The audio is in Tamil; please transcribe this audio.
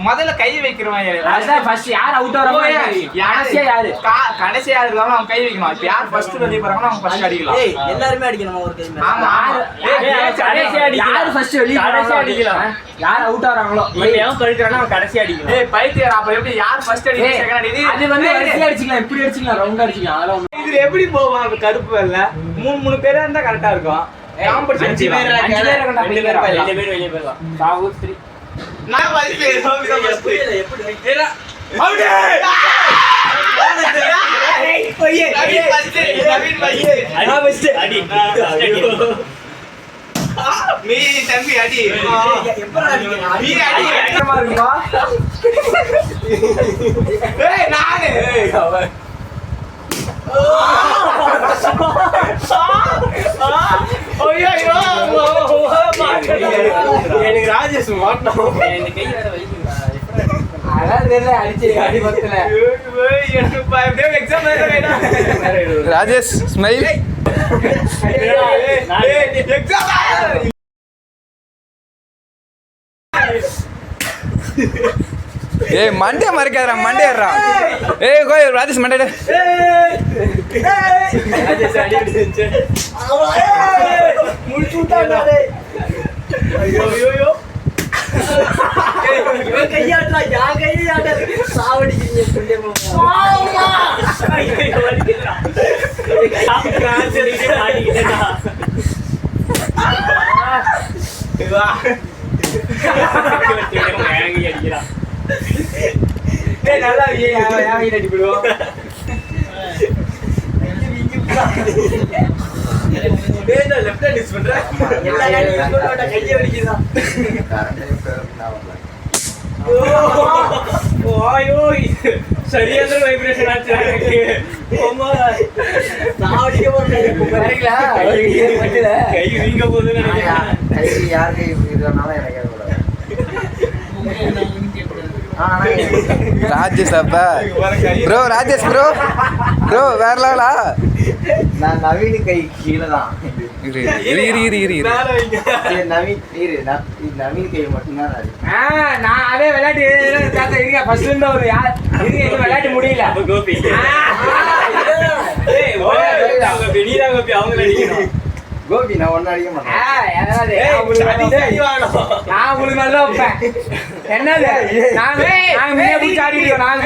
முதல்ல கை வைக்கிறவன் அதான் ஃபர்ஸ்ட் யார் அவுட் ஆறாங்களோ கடைசியா யாரு இருந்தாலும் அவன் கை வைக்கணும். இப்ப யார் ஃபர்ஸ்ட் வெளிய போறாங்களோ அவங்க ஃபர்ஸ்ட் அடிக்கலாம். எல்லாரும் அடிக்கணும் ஒரு கை. ஆமா யார் ஃபர்ஸ்ட் வெளிய கடைசி அடிக்கலாம். யார் அவுட் ஆறாங்களோ எவன் கழிக்கறானோ அவன் கடைசி அடிக்கலாம். ஏய் பைத்தியர் அப்ப எப்படி யார் ஃபர்ஸ்ட் அடி செகண்ட் அடி அது வந்து வரிசையா அடிச்சிக்கலாம். இப்படி அடிச்சிக்கலாம் ரவுண்டா அடிச்சிக்கலாம். அதெல்லாம் இது எப்படி போவான் அப்ப கருப்பு இல்ல 3 பேரா இருந்தா கரெக்ட்டா இருக்கும். காம்படிஷன் 5 பேர் கண்டா 2 பேர் வெளிய போயிடலாம். சாவு 3 நான் வந்து எப்படி ஏடா அவுட் ஏய் பையே நவீன் பையே அடி ஃபர்ஸ்ட் அடி மீ தம்பி அடி எப்பற அடிக்கணும் மீ அடி எக்கமா இருக்குமா ஏய் நானே அவன் ஐயோ எனக்கு ராஜேஷ் மாட்டோம் எனக்கு கை வேற வலிக்குதா அதான் தெரியல அடிச்சு அடி பத்தல எனக்கு பயமே எக்ஸாம் வேறடா ராஜேஷ் ஸ்மைல் எக்ஸாம் ஏய் மண்டே மறக்காதடா மண்டேறா ஏய் கோய் ராஜேஷ் மண்டேடா ராஜேஷ் அடி அடிச்சு முடிச்சுட்டானே ஐயோ ஐயோ இவன் கையாட்டா யா கையாட்டா சாவடிக்கிறீங்க சொல்லே ஆமா ஐயோ வலிக்குதா கான்சர் இது அடிக்குதா வா வாங்கி அடிக்கிறா ஏய் நல்லா வாங்கி அடிடுவோம் டேய் நான் லெஃப்ட் ஹேண்ட் யூஸ் பண்றேன் எல்லா ஹேண்ட் யூஸ் பண்ணாத கையை வலிக்குதா ஓய்யோ சரியான வைப்ரேஷன் ஆச்சு ஓமா சாவடிக்க போறீங்களா கை வீங்க போகுதுன்னு நினைக்கிறேன் கை யார் கை இதுனால எனக்கு கூட ராஜேஷ் அப்பா ப்ரோ ராஜேஷ் ப்ரோ வேற லெவலா நான் நவீன் கை கீழே தான் இரு நவீன் கை மட்டும்தான் நான் அதே விளையாட்டு இருங்க ஃபர்ஸ்ட் இருந்த ஒரு யார் இருங்க விளையாட்டு முடியல கோபி ஏய் நீரா கோபி அவங்கள அடிக்கணும் கோபி நான் ஒன்னும் அடிக்க மாட்டேன் நான் உங்களுக்கு நல்லா வைப்பேன் என்னது நாங்க பிடிச்சி ஆடிக்கிறோம் நாங்க